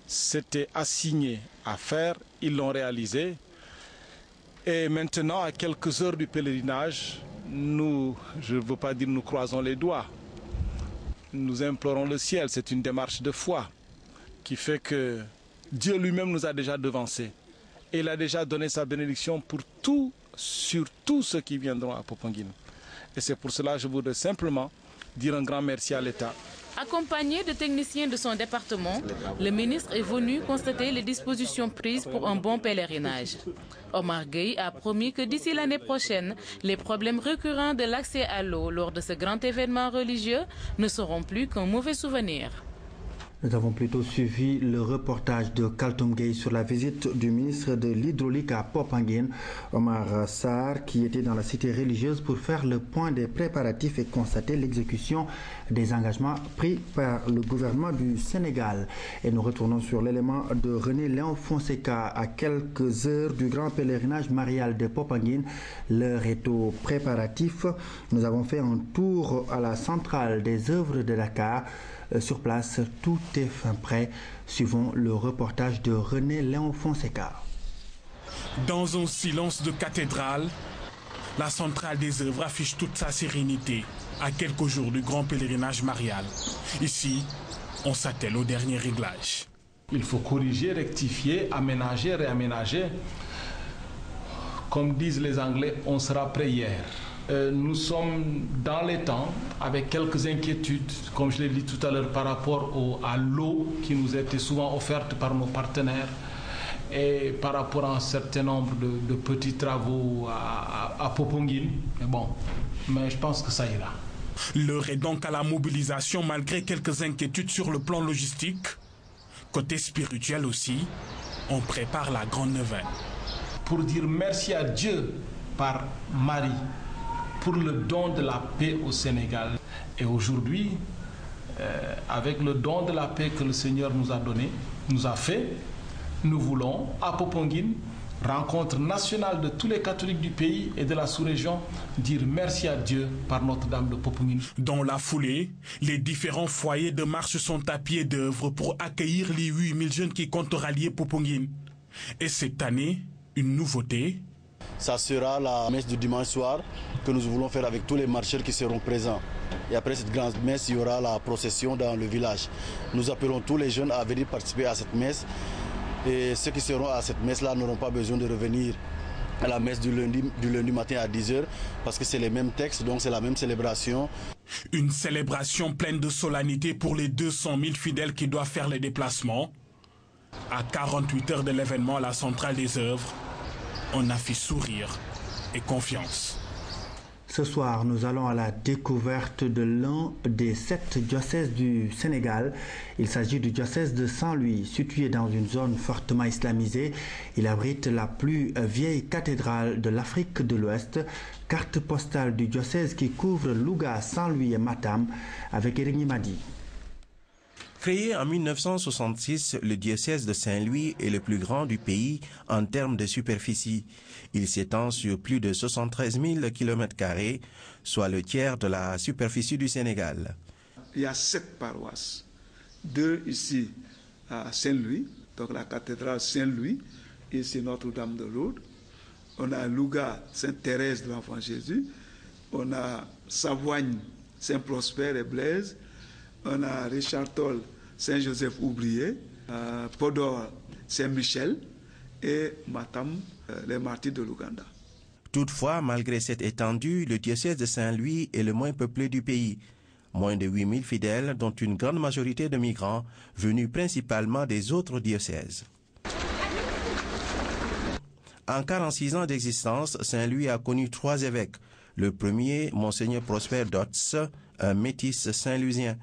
s'étaient assignés à faire, ils l'ont réalisé. Et maintenant, à quelques heures du pèlerinage, je ne veux pas dire nous croisons les doigts, nous implorons le ciel. C'est une démarche de foi qui fait que Dieu lui-même nous a déjà devancés. Et il a déjà donné sa bénédiction sur tous ceux qui viendront à Popenguine. Et c'est pour cela que je voudrais simplement dire un grand merci à l'État. Accompagné de techniciens de son département, le ministre est venu constater les dispositions prises pour un bon pèlerinage. Omar Gueye a promis que d'ici l'année prochaine, les problèmes récurrents de l'accès à l'eau lors de ce grand événement religieux ne seront plus qu'un mauvais souvenir. Nous avons plutôt suivi le reportage de Kaltoum Gueye sur la visite du ministre de l'Hydraulique à Popenguine, Omar Sarr, qui était dans la cité religieuse pour faire le point des préparatifs et constater l'exécution des engagements pris par le gouvernement du Sénégal. Et nous retournons sur l'élément de René Léon Fonseca à quelques heures du grand pèlerinage marial de Popenguine. L'heure est aux préparatifs. Nous avons fait un tour à la centrale des œuvres de Dakar. Sur place, tout est fin prêt. Suivons le reportage de René Léon Fonseca. Dans un silence de cathédrale, la centrale des œuvres affiche toute sa sérénité à quelques jours du grand pèlerinage marial. Ici, on s'attelle au dernier réglage. Il faut corriger, rectifier, aménager, réaménager. Comme disent les Anglais, on sera prêt hier. Nous sommes dans les temps avec quelques inquiétudes, comme je l'ai dit tout à l'heure, par rapport à l'eau qui nous était souvent offerte par nos partenaires et par rapport à un certain nombre de petits travaux à Popenguine. Mais je pense que ça ira. L'heure est donc à la mobilisation malgré quelques inquiétudes sur le plan logistique. Côté spirituel aussi, on prépare la grande neuvaine. Pour dire merci à Dieu par Marie, pour le don de la paix au Sénégal. Et aujourd'hui, avec le don de la paix que le Seigneur nous a donné, nous a fait, nous voulons, à Popenguine, rencontre nationale de tous les catholiques du pays et de la sous-région, dire merci à Dieu par Notre-Dame de Popenguine. Dans la foulée, les différents foyers de marche sont à pied d'œuvre pour accueillir les 8000 jeunes qui comptent rallier Popenguine. Et cette année, une nouveauté. Ça sera la messe du dimanche soir que nous voulons faire avec tous les marcheurs qui seront présents. Et après cette grande messe, il y aura la procession dans le village. Nous appelons tous les jeunes à venir participer à cette messe. Et ceux qui seront à cette messe-là n'auront pas besoin de revenir à la messe du lundi matin à 10h parce que c'est les mêmes textes, donc c'est la même célébration. Une célébration pleine de solennité pour les 200 000 fidèles qui doivent faire les déplacements. À 48 heures de l'événement à la centrale des œuvres, on affiche sourire et confiance. Ce soir, nous allons à la découverte de l'un des 7 diocèses du Sénégal. Il s'agit du diocèse de Saint-Louis, situé dans une zone fortement islamisée. Il abrite la plus vieille cathédrale de l'Afrique de l'Ouest. Carte postale du diocèse qui couvre Louga, Saint-Louis et Matam, avec Éric Nimadi. Créé en 1966, le diocèse de Saint-Louis est le plus grand du pays en termes de superficie. Il s'étend sur plus de 73 000 km², soit le tiers de la superficie du Sénégal. Il y a 7 paroisses, 2 ici à Saint-Louis, donc la cathédrale Saint-Louis, ici Notre-Dame de Lourdes. On a Louga, Sainte-Thérèse de l'Enfant Jésus. On a Savoigne, Saint-Prosper et Blaise. On a Richard Toll, Saint-Joseph Oublié, Podor, Saint-Michel et Matam, les martyrs de l'Ouganda. Toutefois, malgré cette étendue, le diocèse de Saint-Louis est le moins peuplé du pays. Moins de 8 000 fidèles, dont une grande majorité de migrants, venus principalement des autres diocèses. En 46 ans d'existence, Saint-Louis a connu 3 évêques. Le premier, Monseigneur Prosper Dotz, un métis saint-louisien.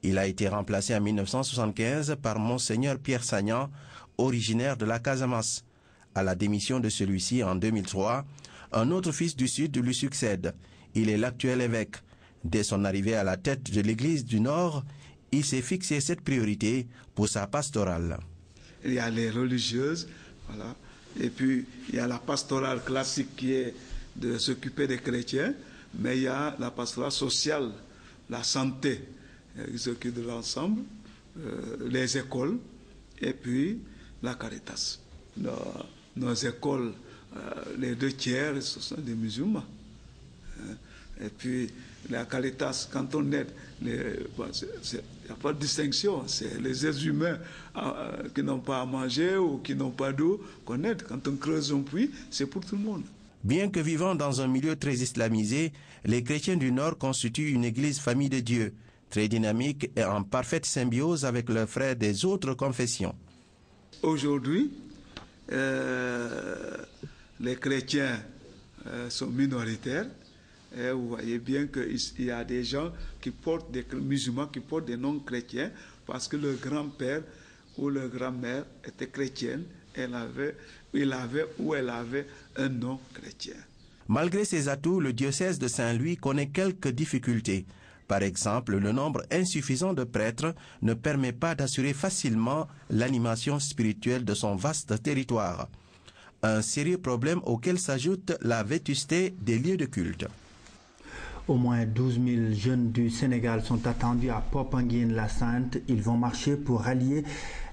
Il a été remplacé en 1975 par Monseigneur Pierre Sagnan, originaire de la Casamance. À la démission de celui-ci en 2003, un autre fils du Sud lui succède. Il est l'actuel évêque. Dès son arrivée à la tête de l'Église du Nord, il s'est fixé cette priorité pour sa pastorale. Il y a les religieuses, voilà. Et puis il y a la pastorale classique qui est de s'occuper des chrétiens, mais il y a la pastorale sociale, la santé, qui s'occupe de l'ensemble, les écoles, et puis la Caritas. Nos écoles, les 2 tiers, ce sont des musulmans. Et puis la Caritas, quand on aide, il n'y a pas de distinction, c'est les êtres humains qui n'ont pas à manger ou qui n'ont pas d'eau qu'on aide. Quand on creuse un puits, c'est pour tout le monde. Bien que vivant dans un milieu très islamisé, les chrétiens du Nord constituent une église famille de Dieu, très dynamique et en parfaite symbiose avec leurs frères des autres confessions. Aujourd'hui, les chrétiens sont minoritaires. Et vous voyez bien qu'il y a des gens qui portent, des musulmans qui portent des noms chrétiens parce que le grand-père ou leur grand-mère était chrétienne. Elle avait un nom chrétien. Malgré ses atouts, le diocèse de Saint-Louis connaît quelques difficultés. Par exemple, le nombre insuffisant de prêtres ne permet pas d'assurer facilement l'animation spirituelle de son vaste territoire. Un sérieux problème auquel s'ajoute la vétusté des lieux de culte. Au moins 12 000 jeunes du Sénégal sont attendus à Popenguine-la-Sainte. Ils vont marcher pour rallier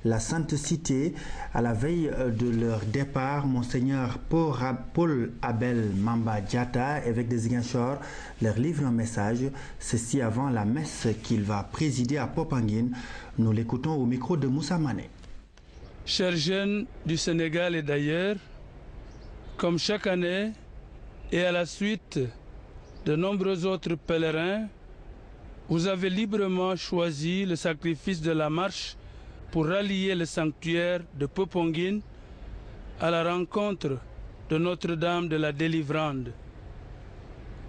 la Sainte Cité. À la veille de leur départ, Monseigneur Paul Abel Mamba Diatta, évêque de Ziguinchor, leur livre un message. Ceci avant la messe qu'il va présider à Popenguine. Nous l'écoutons au micro de Moussa Mané. Chers jeunes du Sénégal et d'ailleurs, comme chaque année et à la suite de nombreux autres pèlerins, vous avez librement choisi le sacrifice de la marche pour rallier le sanctuaire de Popenguine à la rencontre de Notre-Dame de la Délivrande,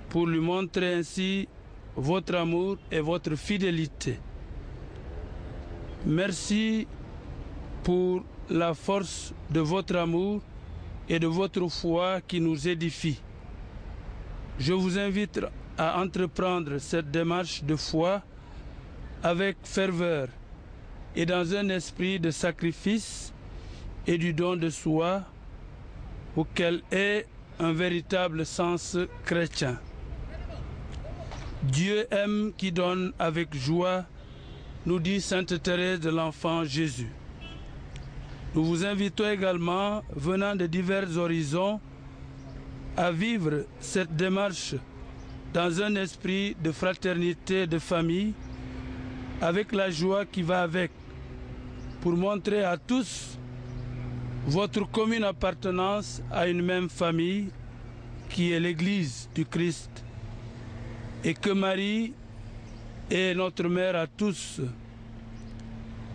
pour lui montrer ainsi votre amour et votre fidélité. Merci pour la force de votre amour et de votre foi qui nous édifie. Je vous invite à entreprendre cette démarche de foi avec ferveur et dans un esprit de sacrifice et du don de soi auquel est un véritable sens chrétien. Dieu aime qui donne avec joie, nous dit Sainte Thérèse de l'Enfant Jésus. Nous vous invitons également, venant de divers horizons, à vivre cette démarche dans un esprit de fraternité, de famille, avec la joie qui va avec, pour montrer à tous votre commune appartenance à une même famille qui est l'Église du Christ, et que Marie est notre mère à tous,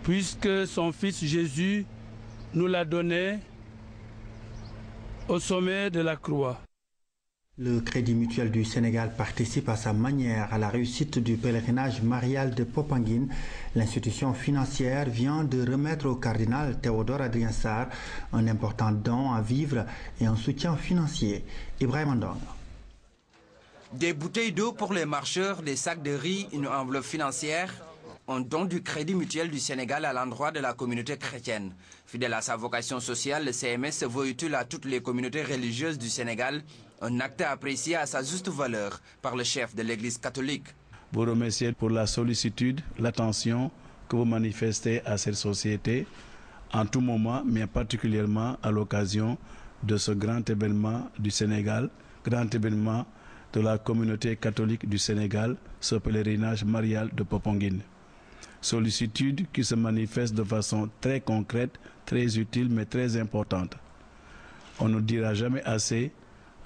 puisque son Fils Jésus nous l'a donné au sommet de la croix. Le Crédit Mutuel du Sénégal participe à sa manière à la réussite du pèlerinage marial de Popenguine. L'institution financière vient de remettre au cardinal Théodore Adrien Sarr un important don à vivre et un soutien financier. Ibrahim Ndong. Des bouteilles d'eau pour les marcheurs, des sacs de riz, une enveloppe financière, un don du Crédit Mutuel du Sénégal à l'endroit de la communauté chrétienne. Fidèle à sa vocation sociale, le CMS se veut utile à toutes les communautés religieuses du Sénégal, un acte apprécié à sa juste valeur par le chef de l'Église catholique. Vous remercier pour la sollicitude, l'attention que vous manifestez à cette société en tout moment, mais particulièrement à l'occasion de ce grand événement du Sénégal, grand événement de la communauté catholique du Sénégal, ce pèlerinage marial de Popenguine. Sollicitude qui se manifeste de façon très concrète, très utile, mais très importante. On ne dira jamais assez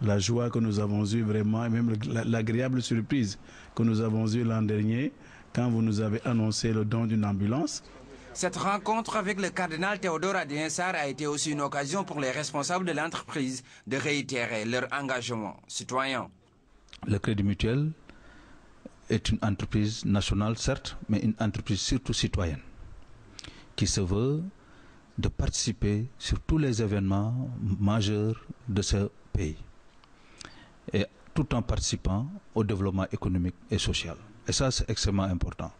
la joie que nous avons eue vraiment, et même l'agréable surprise que nous avons eue l'an dernier, quand vous nous avez annoncé le don d'une ambulance. Cette rencontre avec le cardinal Théodore Adrien Sarr a été aussi une occasion pour les responsables de l'entreprise de réitérer leur engagement citoyen. Le Crédit Mutuel est une entreprise nationale, certes, mais une entreprise surtout citoyenne, qui se veut de participer sur tous les événements majeurs de ce pays, et tout en participant au développement économique et social. Et ça, c'est extrêmement important.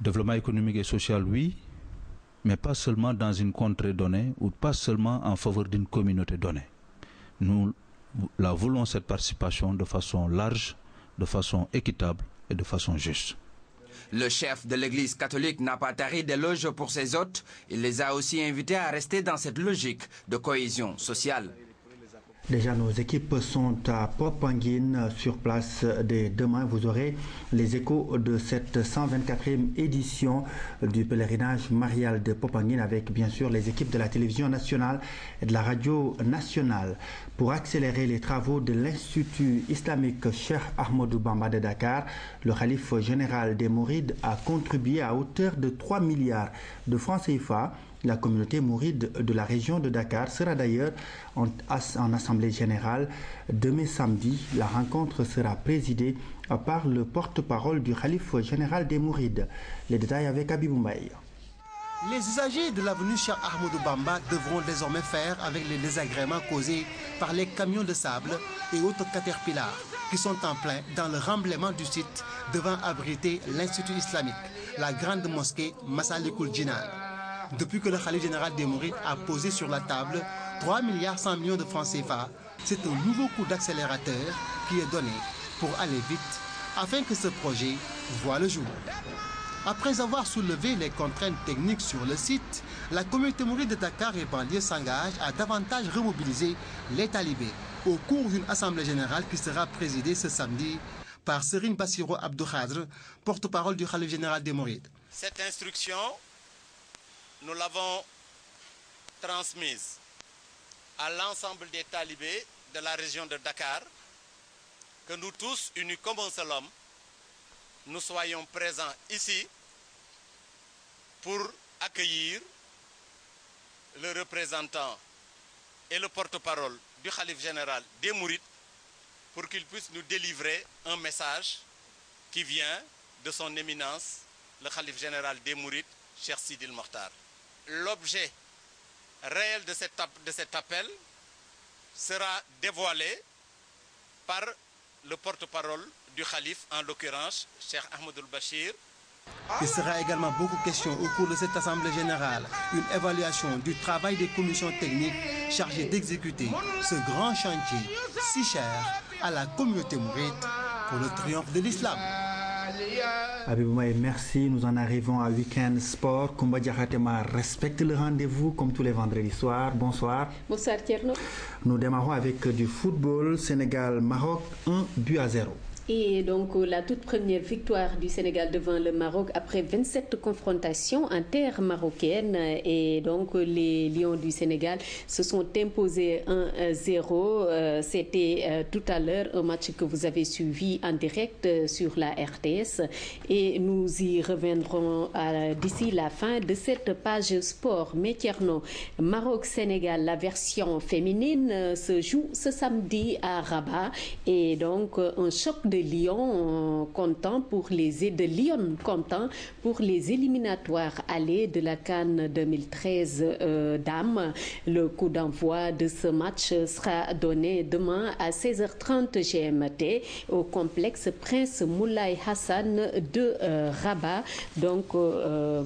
Développement économique et social, oui, mais pas seulement dans une contrée donnée ou pas seulement en faveur d'une communauté donnée. Nous la voulons, cette participation, de façon large, de façon équitable et de façon juste. Le chef de l'Église catholique n'a pas tari d'éloges pour ses hôtes. Il les a aussi invités à rester dans cette logique de cohésion sociale. Déjà, nos équipes sont à Popenguine sur place dès demain. Vous aurez les échos de cette 124e édition du pèlerinage marial de Popenguine avec bien sûr les équipes de la télévision nationale et de la radio nationale. Pour accélérer les travaux de l'Institut islamique Cheikh Ahmadou Bamba de Dakar, le khalife général des Mourides a contribué à hauteur de 3 milliards de francs CFA. La communauté mouride de la région de Dakar sera d'ailleurs en assemblée générale demain samedi. La rencontre sera présidée par le porte-parole du khalife général des Mourides. Les détails avec Abibou Mbaye. Les usagers de l'avenue Cheikh Ahmadou Bamba devront désormais faire avec les désagréments causés par les camions de sable et autres caterpillars qui sont en plein dans le remblaiement du site devant abriter l'Institut islamique, la grande mosquée Massalikul Jinan. Depuis que le khalife général des Mourides a posé sur la table 3 milliards 100 millions de francs CFA, c'est un nouveau coup d'accélérateur qui est donné pour aller vite afin que ce projet voie le jour. Après avoir soulevé les contraintes techniques sur le site, la communauté mouride de Dakar et banlieue s'engage à davantage remobiliser les talibés au cours d'une assemblée générale qui sera présidée ce samedi par Serigne Bassirou Abdou Khadre, porte-parole du khalife général des Mourides. Cette instruction, nous l'avons transmise à l'ensemble des talibés de la région de Dakar, que nous tous, unis comme un seul homme, nous soyons présents ici pour accueillir le représentant et le porte-parole du khalife général des Mourides pour qu'il puisse nous délivrer un message qui vient de son éminence, le khalife général des Mourides, Cheikh Sidil Mokhtar. L'objet réel de cet appel sera dévoilé par le porte-parole du khalife, en l'occurrence Cheikh Ahmadou Bachir. Il sera également beaucoup question au cours de cette assemblée générale, une évaluation du travail des commissions techniques chargées d'exécuter ce grand chantier si cher à la communauté mouride pour le triomphe de l'islam. Abiboumaï, merci. Nous en arrivons à Week-end Sport. Koumba Diakhatema respecte le rendez-vous comme tous les vendredis soirs. Bonsoir. Bonsoir Thierno. Nous démarrons avec du football. Sénégal-Maroc 1-0. Et donc la toute première victoire du Sénégal devant le Maroc après 27 confrontations en terre marocaine. Et donc les Lions du Sénégal se sont imposés 1-0. C'était tout à l'heure un match que vous avez suivi en direct sur la RTS. Et nous y reviendrons d'ici la fin de cette page sport. Mais Thierno, Maroc-Sénégal, la version féminine se joue ce samedi à Rabat. Et donc un choc de Lyon comptant pour les éliminatoires allés de la CAN 2013 dames. Le coup d'envoi de ce match sera donné demain à 16h30 GMT au complexe Prince Moulay Hassan de Rabat. Donc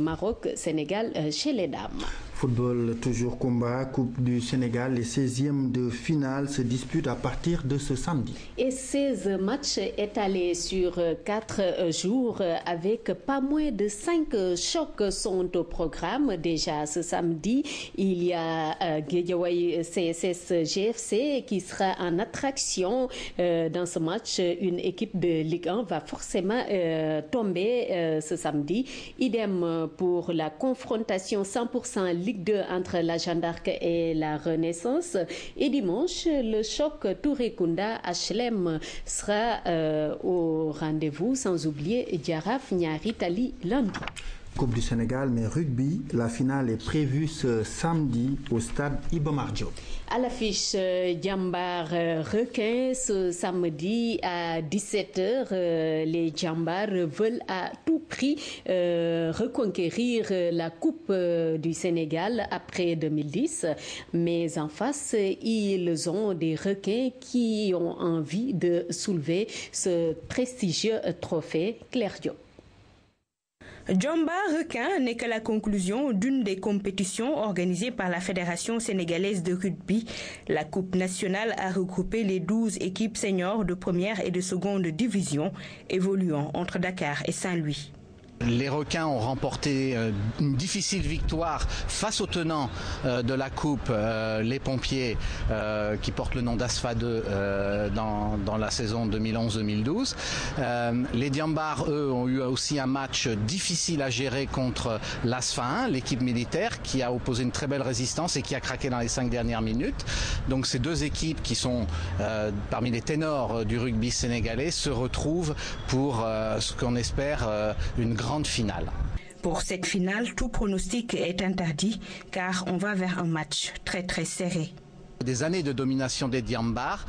Maroc-Sénégal chez les dames. Football, toujours combat, Coupe du Sénégal, les 16e de finale se disputent à partir de ce samedi. Et 16 matchs étalés sur 4 jours avec pas moins de 5 chocs sont au programme. Déjà ce samedi, il y a Guédiawaye CSS GFC qui sera en attraction dans ce match. Une équipe de Ligue 1 va forcément tomber ce samedi. Idem pour la confrontation 100% Ligue 2 entre la Jeanne d'Arc et la Renaissance. Et dimanche, le choc Touré-Kunda HLM sera au rendez-vous, sans oublier Jaraaf Niary Tally lundi. Coupe du Sénégal, mais rugby, la finale est prévue ce samedi au stade Iba Mar Diop. À l'affiche, Djambar Requin ce samedi à 17h. Les Djambar veulent à tout prix reconquérir la Coupe du Sénégal après 2010. Mais en face, ils ont des requins qui ont envie de soulever ce prestigieux trophée. Claire Diop. Djamba Requin n'est que la conclusion d'une des compétitions organisées par la Fédération sénégalaise de rugby. La Coupe nationale a regroupé les 12 équipes seniors de première et de seconde division évoluant entre Dakar et Saint-Louis. Les requins ont remporté une difficile victoire face aux tenants de la Coupe, les pompiers, qui portent le nom d'ASFA 2 dans la saison 2011-2012. Les Djambar, eux, ont eu aussi un match difficile à gérer contre l'ASFA 1, l'équipe militaire, qui a opposé une très belle résistance et qui a craqué dans les 5 dernières minutes. Donc ces deux équipes qui sont parmi les ténors du rugby sénégalais se retrouvent pour ce qu'on espère une grande finale. Pour cette finale, tout pronostic est interdit car on va vers un match très très serré. Des années de domination des Djambar,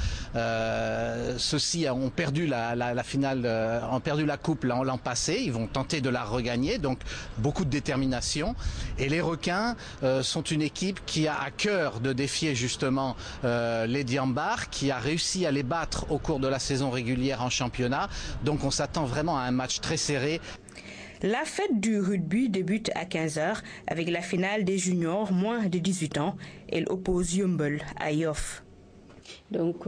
ceux-ci ont perdu la finale, ont perdu la coupe l'an passé, ils vont tenter de la regagner, donc beaucoup de détermination. Et les requins sont une équipe qui a à cœur de défier justement les Djambar, qui a réussi à les battre au cours de la saison régulière en championnat, donc on s'attend vraiment à un match très serré. La fête du rugby débute à 15h avec la finale des juniors moins de 18 ans. Elle oppose Yeumbeul à Yoff. Donc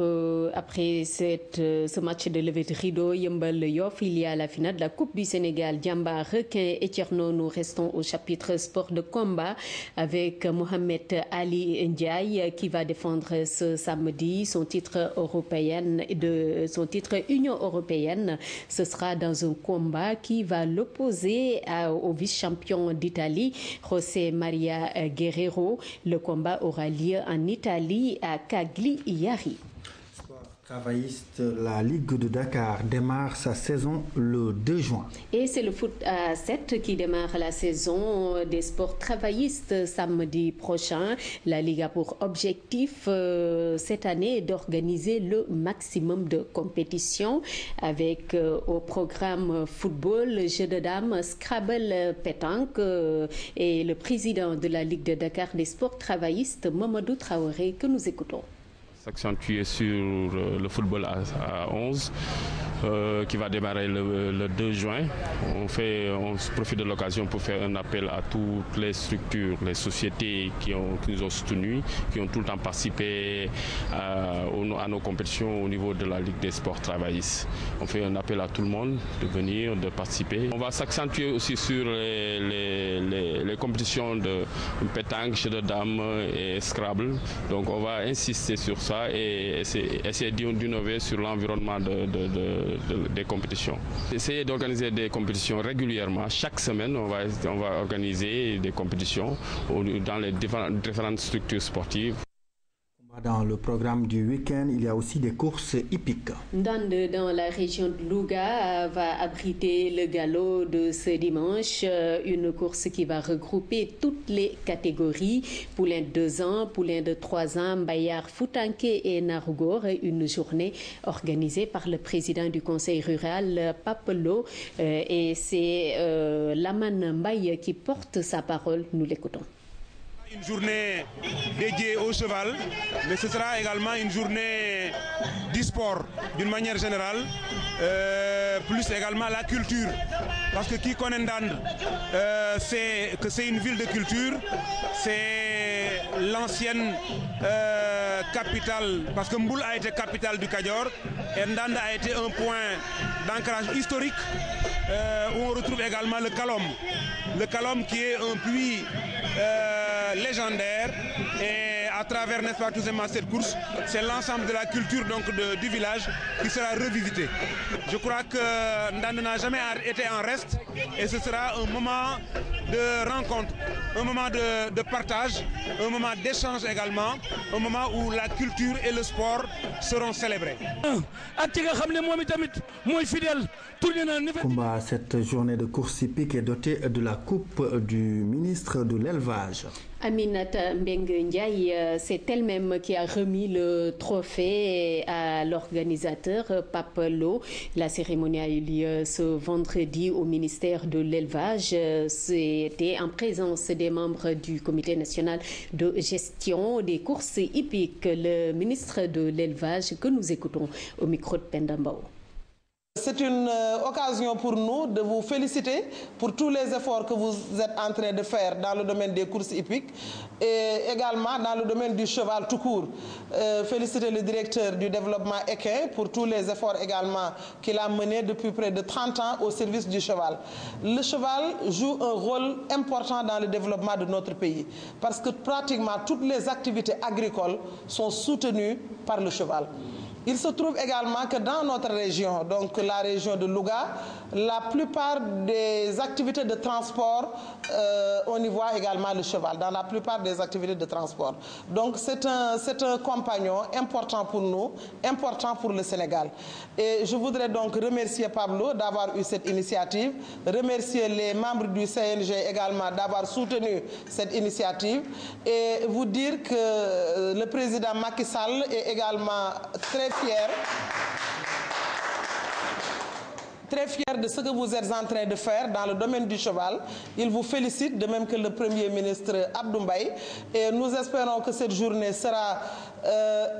après ce match de levée de rideau Yeumbeul-Yoff, il y a la finale de la Coupe du Sénégal. Djamba Requin et Thierno, nous restons au chapitre sport de combat avec Mohamed Ali Ndiaye qui va défendre ce samedi son titre Union européenne. Ce sera dans un combat qui va l'opposer au vice-champion d'Italie, José Maria Guerrero. Le combat aura lieu en Italie à Cagliari. Travailliste, la Ligue de Dakar démarre sa saison le 2 juin. Et c'est le foot à 7 qui démarre la saison des sports travaillistes samedi prochain. La Ligue a pour objectif cette année d'organiser le maximum de compétitions avec au programme football, jeu de dames, Scrabble, pétanque et le président de la Ligue de Dakar des sports travaillistes, Mamadou Traoré, que nous écoutons. S'accentuer sur le football à 11 qui va démarrer le 2 juin. On profite de l'occasion pour faire un appel à toutes les structures, les sociétés qui nous ont soutenus, qui ont tout le temps participé à nos compétitions au niveau de la Ligue des sports travaillistes. On fait un appel à tout le monde de venir, de participer. On va s'accentuer aussi sur les compétitions de pétanque, jeu de dames et Scrabble. Donc on va insister sur ça et essayer d'innover sur l'environnement des compétitions. Essayer d'organiser des compétitions régulièrement. Chaque semaine, on va organiser des compétitions dans les différentes structures sportives. Dans le programme du week-end, il y a aussi des courses hippiques. Ndande, dans la région de Louga, va abriter le galop de ce dimanche, une course qui va regrouper toutes les catégories, poulains de 2 ans, poulains de 3 ans, Bayard, Foutanké et Narougor, une journée organisée par le président du conseil rural, Pape Lo, et c'est Laman Mbaye qui porte sa parole, nous l'écoutons. Une journée dédiée au cheval, mais ce sera également une journée du sport d'une manière générale, plus également la culture. Parce que qui connaît Ndande, c'est que c'est une ville de culture, c'est l'ancienne capitale, parce que Mboul a été capitale du Kadior, et Ndande a été un point d'ancrage historique où on retrouve également le Kalom. Le Kalom qui est un puits légendaire, et à travers, n'est-ce pas, tout simplement cette course, c'est l'ensemble de la culture donc du village qui sera revisité. Je crois que Ndande n'a jamais été en reste, et ce sera un moment de rencontre, un moment de partage, un moment d'échange également, un moment où la culture et le sport seront célébrés. Combat, cette journée de course hippique est dotée de la coupe du ministre de l'élevage. Aminata Mbengue Ndiaye, c'est elle-même qui a remis le trophée à l'organisateur Pape Lo. La cérémonie a eu lieu ce vendredi au ministère de l'élevage. C'était en présence des membres du comité national de gestion des courses hippiques, le ministre de l'élevage que nous écoutons au micro de Pendambao. C'est une occasion pour nous de vous féliciter pour tous les efforts que vous êtes en train de faire dans le domaine des courses hippiques et également dans le domaine du cheval tout court. Féliciter le directeur du développement équin pour tous les efforts également qu'il a menés depuis près de 30 ans au service du cheval. Le cheval joue un rôle important dans le développement de notre pays parce que pratiquement toutes les activités agricoles sont soutenues par le cheval. Il se trouve également que dans notre région, donc la région de Louga, la plupart des activités de transport, on y voit également le cheval, dans la plupart des activités de transport. Donc c'est un compagnon important pour nous, important pour le Sénégal. Et je voudrais donc remercier Pablo d'avoir eu cette initiative, remercier les membres du CNG également d'avoir soutenu cette initiative et vous dire que le président Macky Sall est également très fier de ce que vous êtes en train de faire dans le domaine du cheval. Il vous félicite, de même que le Premier ministre Abdou Mbaye. Et nous espérons que cette journée sera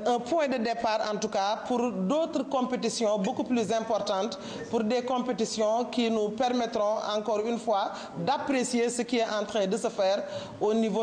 un point de départ, en tout cas, pour d'autres compétitions beaucoup plus importantes, pour des compétitions qui nous permettront, encore une fois, d'apprécier ce qui est en train de se faire au niveau